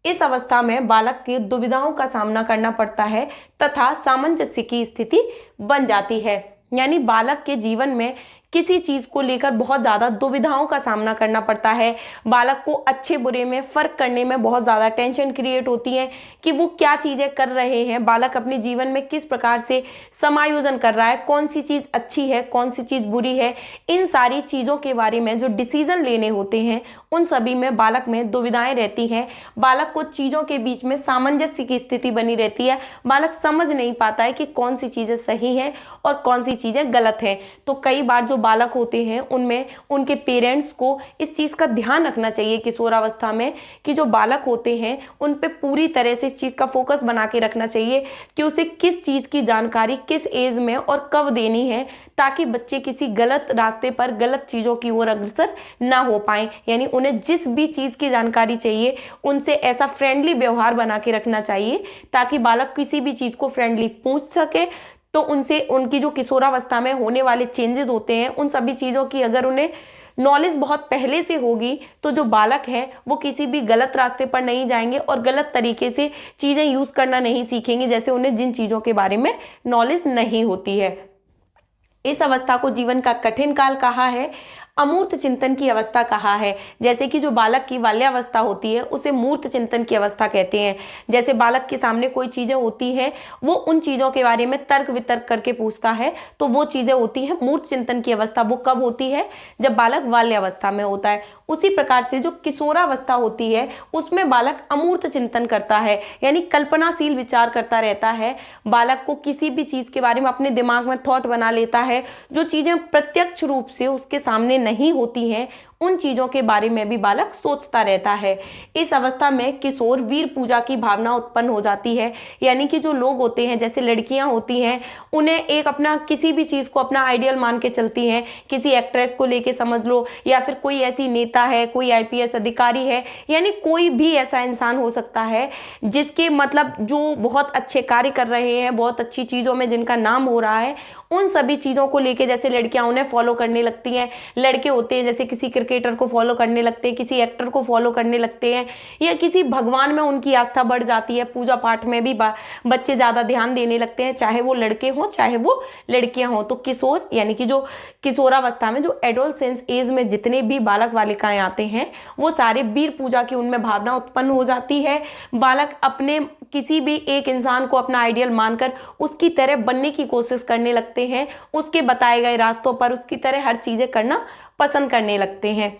इस अवस्था में बालक की दुविधाओं का सामना करना पड़ता है तथा सामंजस्य की स्थिति बन जाती है, यानी बालक के जीवन में किसी चीज़ को लेकर बहुत ज़्यादा दुविधाओं का सामना करना पड़ता है। बालक को अच्छे बुरे में फ़र्क करने में बहुत ज़्यादा टेंशन क्रिएट होती है कि वो क्या चीज़ें कर रहे हैं, बालक अपने जीवन में किस प्रकार से समायोजन कर रहा है, कौन सी चीज़ अच्छी है, कौन सी चीज़ बुरी है। इन सारी चीज़ों के बारे में जो डिसीजन लेने होते हैं उन सभी में बालक में दुविधाएं रहती हैं। बालक को चीज़ों के बीच में सामंजस्य की स्थिति बनी रहती है। बालक समझ नहीं पाता है कि कौन सी चीज़ें सही हैं और कौन सी चीज़ें गलत हैं। तो कई बार जो बालक होते हैं उनमें उनके पेरेंट्स को इस चीज़ का ध्यान रखना चाहिए किशोरावस्था में कि जो बालक होते हैं उन पे पूरी तरह से इस चीज़ का फोकस बना के रखना चाहिए कि उसे किस चीज़ की जानकारी किस एज में और कब देनी है, ताकि बच्चे किसी गलत रास्ते पर गलत चीज़ों की ओर अग्रसर ना हो पाएं। यानी उन्हें जिस भी चीज़ की जानकारी चाहिए उनसे ऐसा फ्रेंडली व्यवहार बना के रखना चाहिए ताकि बालक किसी भी चीज़ को फ्रेंडली पूछ सके। तो उनसे उनकी जो किशोरावस्था में होने वाले चेंजेस होते हैं उन सभी चीज़ों की अगर उन्हें नॉलेज बहुत पहले से होगी तो जो बालक है वो किसी भी गलत रास्ते पर नहीं जाएंगे और गलत तरीके से चीज़ें यूज़ करना नहीं सीखेंगे, जैसे उन्हें जिन चीज़ों के बारे में नॉलेज नहीं होती है। इस अवस्था को जीवन का कठिन काल कहा है, अमूर्त चिंतन की अवस्था कहा है। जैसे कि जो बालक की बाल्यावस्था होती है उसे मूर्त चिंतन की अवस्था कहते हैं। जैसे बालक के सामने कोई चीज़ें होती हैं वो उन चीज़ों के बारे में तर्क वितर्क करके पूछता है, तो वो चीज़ें होती हैं मूर्त चिंतन की अवस्था। वो कब होती है? जब बालक बाल्यावस्था में होता है। उसी प्रकार से जो किशोरावस्था होती है उसमें बालक अमूर्त चिंतन करता है, यानी कल्पनाशील विचार करता रहता है। बालक को किसी भी चीज़ के बारे में अपने दिमाग में थॉट बना लेता है। जो चीज़ें प्रत्यक्ष रूप से उसके सामने नहीं होती हैं उन चीज़ों के बारे में भी बालक सोचता रहता है। इस अवस्था में किशोर वीर पूजा की भावना उत्पन्न हो जाती है, यानी कि जो लोग होते हैं जैसे लड़कियां होती हैं उन्हें एक अपना किसी भी चीज़ को अपना आइडियल मान के चलती हैं। किसी एक्ट्रेस को लेके समझ लो या फिर कोई ऐसी नेता है, कोई आईपीएस अधिकारी है, यानी कोई भी ऐसा इंसान हो सकता है जिसके मतलब जो बहुत अच्छे कार्य कर रहे हैं, बहुत अच्छी चीज़ों में जिनका नाम हो रहा है, उन सभी चीज़ों को लेके जैसे लड़कियां उन्हें फॉलो करने लगती हैं। लड़के होते हैं जैसे किसी क्रिकेटर को फॉलो करने लगते हैं, किसी एक्टर को फॉलो करने लगते हैं, या किसी भगवान में उनकी आस्था बढ़ जाती है। पूजा पाठ में भी बच्चे ज़्यादा ध्यान देने लगते हैं, चाहे वो लड़के हों चाहे वो लड़कियां हों। तो किशोर यानी कि जो किशोरावस्था में जो एडोलसेंस एज में जितने भी बालक बालिकाएं आते हैं वो सारे वीर पूजा की उनमें भावना उत्पन्न हो जाती है। बालक अपने किसी भी एक इंसान को अपना आइडियल मानकर उसकी तरह बनने की कोशिश करने लगते हैं। उसके बताए गए रास्तों पर उसकी तरह हर चीज़ें करना पसंद करने लगते हैं।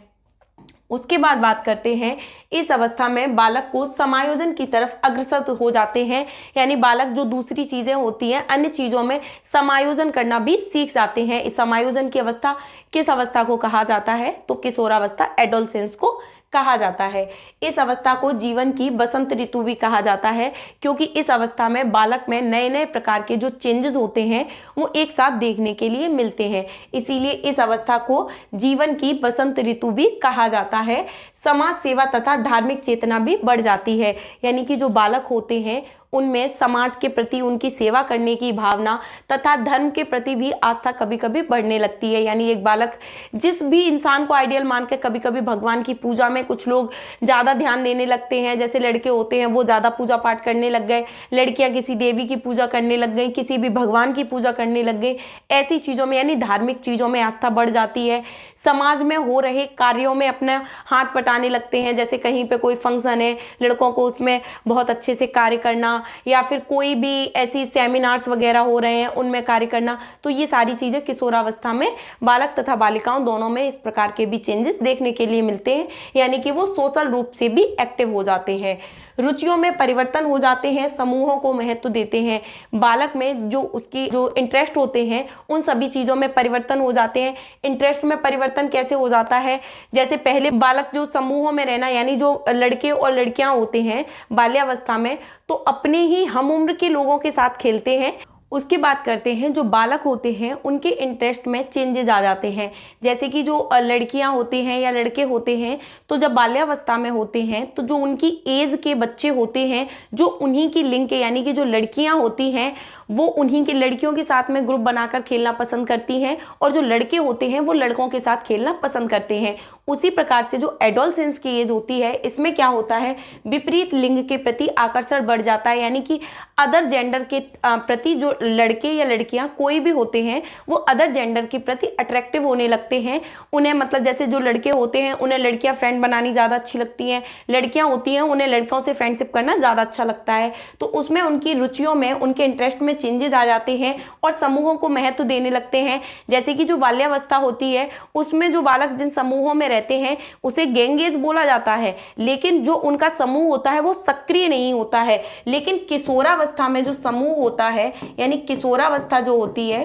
उसके बाद बात करते हैं, इस अवस्था में बालक को समायोजन की तरफ अग्रसर हो जाते हैं, यानी बालक जो दूसरी चीज़ें होती हैं अन्य चीज़ों में समायोजन करना भी सीख जाते हैं। इस समायोजन की अवस्था किस अवस्था को कहा जाता है? तो किशोरावस्था, एडोलसेंस को कहा जाता है। इस अवस्था को जीवन की बसंत ऋतु भी कहा जाता है, क्योंकि इस अवस्था में बालक में नए नए प्रकार के जो चेंजेस होते हैं वो एक साथ देखने के लिए मिलते हैं। इसीलिए इस अवस्था को जीवन की बसंत ऋतु भी कहा जाता है। समाज सेवा तथा धार्मिक चेतना भी बढ़ जाती है, यानी कि जो बालक होते हैं उनमें समाज के प्रति उनकी सेवा करने की भावना तथा धर्म के प्रति भी आस्था कभी कभी बढ़ने लगती है। यानी एक बालक जिस भी इंसान को आइडियल मानकर कभी कभी भगवान की पूजा में कुछ लोग ज़्यादा ध्यान देने लगते हैं। जैसे लड़के होते हैं वो ज़्यादा पूजा पाठ करने लग गए, लड़कियां किसी देवी की पूजा करने लग गई, किसी भी भगवान की पूजा करने लग गई। ऐसी चीज़ों में यानी धार्मिक चीज़ों में आस्था बढ़ जाती है। समाज में हो रहे कार्यों में अपना हाथ बटाने लगते हैं। जैसे कहीं पे कोई फंक्शन है, लड़कों को उसमें बहुत अच्छे से कार्य करना, या फिर कोई भी ऐसी सेमिनार्स वगैरह हो रहे हैं उनमें कार्य करना। तो ये सारी चीज़ें किशोरावस्था में बालक तथा बालिकाओं दोनों में इस प्रकार के भी चेंजेस देखने के लिए मिलते हैं, यानी कि वो सोशल रूप से भी एक्टिव हो जाते हैं। रुचियों में परिवर्तन हो जाते हैं, समूहों को महत्व देते हैं। बालक में जो उसकी जो इंटरेस्ट होते हैं उन सभी चीज़ों में परिवर्तन हो जाते हैं। इंटरेस्ट में परिवर्तन कैसे हो जाता है? जैसे पहले बालक जो समूहों में रहना, यानी जो लड़के और लड़कियां होते हैं बाल्यावस्था में, तो अपने ही हम उम्र के लोगों के साथ खेलते हैं। उसकी बात करते हैं, जो बालक होते हैं उनके इंटरेस्ट में चेंजेस आ जाते हैं। जैसे कि जो लड़कियां होती हैं या लड़के होते हैं तो जब बाल्यावस्था में होते हैं तो जो उनकी एज के बच्चे होते हैं, जो उन्हीं की लिंग के यानी कि जो लड़कियां होती हैं वो उन्हीं की लड़कियों के साथ में ग्रुप बनाकर खेलना पसंद करती हैं और जो लड़के होते हैं वो लड़कों के साथ खेलना पसंद करते हैं। उसी प्रकार से जो एडोलसेंस की एज होती है, इसमें क्या होता है, विपरीत लिंग के प्रति आकर्षण बढ़ जाता है, यानी कि अदर जेंडर के प्रति जो लड़के या लड़कियां कोई भी होते हैं वो अदर जेंडर के प्रति अट्रैक्टिव होने लगते हैं। उन्हें मतलब जैसे जो लड़के होते हैं उन्हें लड़कियां फ्रेंड बनानी ज़्यादा अच्छी लगती हैं, लड़कियां होती हैं उन्हें लड़कों से फ्रेंडशिप करना ज़्यादा अच्छा लगता है। तो उसमें उनकी रुचियों में, उनके इंटरेस्ट में चेंजेस आ जाते हैं और समूहों को महत्व देने लगते हैं। जैसे कि जो बाल्यावस्था होती है उसमें जो बालक जिन समूहों में रहते हैं उसे गैंग एज बोला जाता है, लेकिन जो उनका समूह होता है वो सक्रिय नहीं होता है। लेकिन किशोरावस्था में जो समूह होता है, यानी किशोरावस्था जो होती है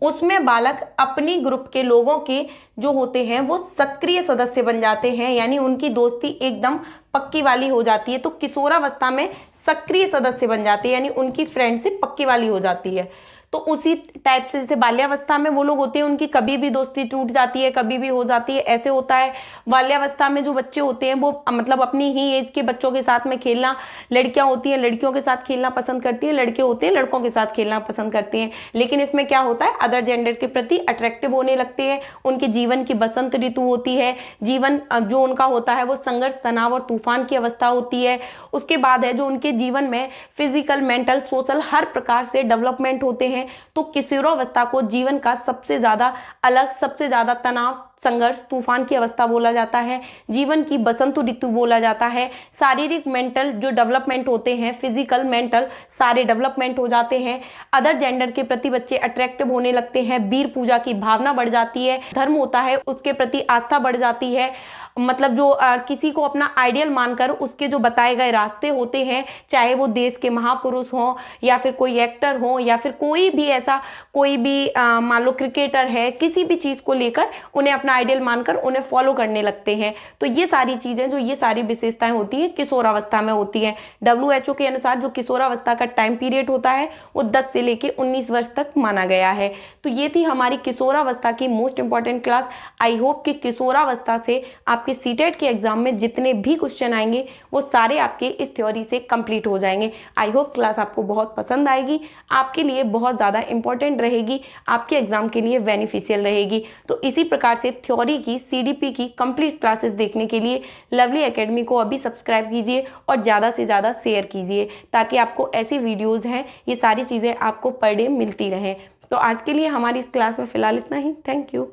उसमें बालक अपनी ग्रुप के लोगों के जो होते हैं वो सक्रिय सदस्य बन जाते हैं, यानी उनकी दोस्ती एकदम पक्की वाली हो जाती है। तो किशोरावस्था में सक्रिय सदस्य बन जाते हैं, यानी उनकी फ्रेंडशिप पक्की वाली हो जाती है। तो उसी टाइप से जैसे बाल्यावस्था में वो लोग होते हैं उनकी कभी भी दोस्ती टूट जाती है, कभी भी हो जाती है, ऐसे होता है। बाल्यावस्था में जो बच्चे होते हैं वो मतलब अपनी ही एज के बच्चों के साथ में खेलना, लड़कियां होती हैं लड़कियों के साथ खेलना पसंद करती है, लड़के होते हैं लड़कों के साथ खेलना पसंद करते हैं। लेकिन इसमें क्या होता है, अदर जेंडर के प्रति अट्रैक्टिव होने लगते हैं। उनके जीवन की बसंत ऋतु होती है, जीवन जो उनका होता है वो संघर्ष, तनाव और तूफान की अवस्था होती है। उसके बाद है जो उनके जीवन में फिजिकल, मेंटल, सोशल हर प्रकार से डेवलपमेंट होते हैं। तो किशोरावस्था को जीवन का सबसे ज्यादा अलग, सबसे ज्यादा तनाव, संघर्ष, तूफान की अवस्था बोला जाता है, जीवन की बसंत ऋतु बोला जाता है। शारीरिक, मेंटल जो डेवलपमेंट होते हैं, फिजिकल, मेंटल सारे डेवलपमेंट हो जाते हैं। अदर जेंडर के प्रति बच्चे अट्रैक्टिव होने लगते हैं, वीर पूजा की भावना बढ़ जाती है, धर्म होता है उसके प्रति आस्था बढ़ जाती है। मतलब जो किसी को अपना आइडियल मानकर उसके जो बताए गए रास्ते होते हैं, चाहे वो देश के महापुरुष हों या फिर कोई एक्टर हो या फिर कोई भी ऐसा कोई भी मान लो क्रिकेटर है, किसी भी चीज़ को लेकर उन्हें अपना आइडियल मानकर उन्हें फॉलो करने लगते हैं। तो ये सारी चीज़ें, जो ये सारी विशेषताएं होती हैं किशोरावस्था में होती हैं। WHO के अनुसार जो किशोरावस्था का टाइम पीरियड होता है वो 10 से लेकर 19 वर्ष तक माना गया है। तो ये थी हमारी किशोरावस्था की most important class. I hope कि किशोरावस्था से आपके सीटेट के एग्जाम में जितने भी क्वेश्चन आएंगे वो सारे आपके इस थ्योरी से कंप्लीट हो जाएंगे। आई होप क्लास आपको बहुत पसंद आएगी, आपके लिए बहुत ज़्यादा इंपॉर्टेंट रहेगी, आपके एग्जाम के लिए बेनिफिशियल रहेगी। तो इसी प्रकार से थ्योरी की, CDP की कंप्लीट क्लासेस देखने के लिए लवली एकेडमी को अभी सब्सक्राइब कीजिए और ज़्यादा से ज़्यादा शेयर कीजिए, ताकि आपको ऐसी वीडियोज़ हैं ये सारी चीज़ें आपको पर डे मिलती रहें। तो आज के लिए हमारी इस क्लास में फ़िलहाल इतना ही। Thank you.